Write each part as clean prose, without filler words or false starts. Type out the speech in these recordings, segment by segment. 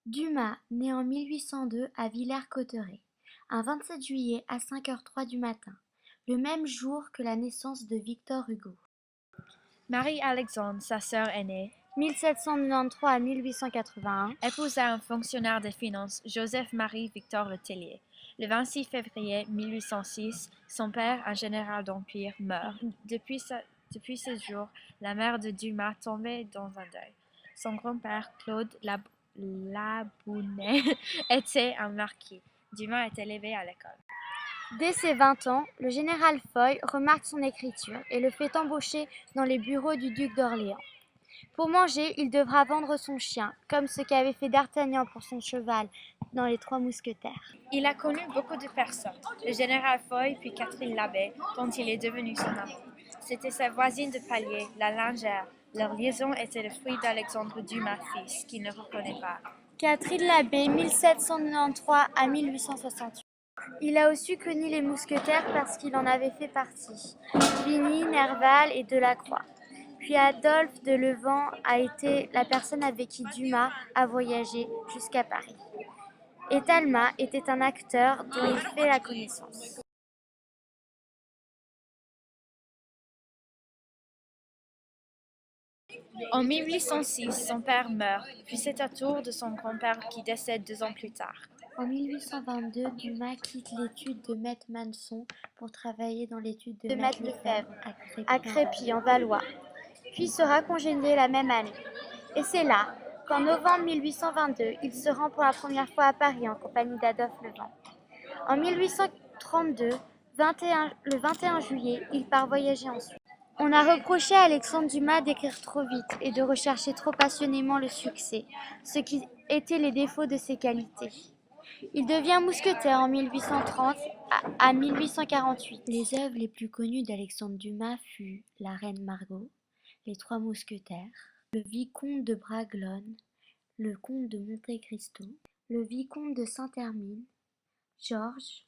Dumas naît en 1802 à Villers-Cotterêts, un 27 juillet à 5h03 du matin, le même jour que la naissance de Victor Hugo. Marie-Alexandre, sa sœur aînée, 1793 à 1881, épousa un fonctionnaire des finances, Joseph-Marie Victor Le Tellier. Le 26 février 1806, son père, un général d'Empire, meurt. Depuis ce jour, la mère de Dumas tombait dans un deuil. Son grand-père, Claude Labounay, était un marquis. Dumas est élevé à l'école. Dès ses 20 ans, le général Foy remarque son écriture et le fait embaucher dans les bureaux du duc d'Orléans. Pour manger, il devra vendre son chien, comme ce qu'avait fait D'Artagnan pour son cheval dans Les Trois Mousquetaires. Il a connu beaucoup de personnes, le général Foy puis Catherine Labbé, dont il est devenu son amant. C'était sa voisine de palier, la lingère. Leur liaison était le fruit d'Alexandre Dumas fils, qu'il ne reconnaît pas. Catherine Labbé, 1793 à 1868. Il a aussi connu les mousquetaires parce qu'il en avait fait partie. Vigny, Nerval et Delacroix. Puis Adolphe de Levant a été la personne avec qui Dumas a voyagé jusqu'à Paris. Et Talma était un acteur dont il fait la connaissance. En 1806, son père meurt, puis c'est à tour de son grand-père qui décède 2 ans plus tard. En 1822, Dumas quitte l'étude de Maître Manson pour travailler dans l'étude de Maître Lefebvre à Crépy en Valois, puis sera congédié la même année. Et c'est là qu'en novembre 1822, il se rend pour la première fois à Paris en compagnie d'Adolphe Levant. En 1832, le 21 juillet, il part voyager en Suisse. On a reproché à Alexandre Dumas d'écrire trop vite et de rechercher trop passionnément le succès, ce qui étaient les défauts de ses qualités. Il devient mousquetaire en 1830 à 1848. Les œuvres les plus connues d'Alexandre Dumas furent La Reine Margot, Les Trois Mousquetaires, Le Vicomte de Bragelonne, Le Comte de Monte Cristo, Le Vicomte de Saint-Hermine, Georges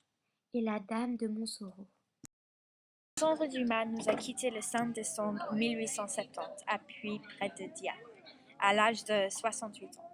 et La Dame de Montsoreau. Alexandre Dumas nous a quittés le 5 décembre 1870 à Puy, près de Dieppe, à l'âge de 68 ans.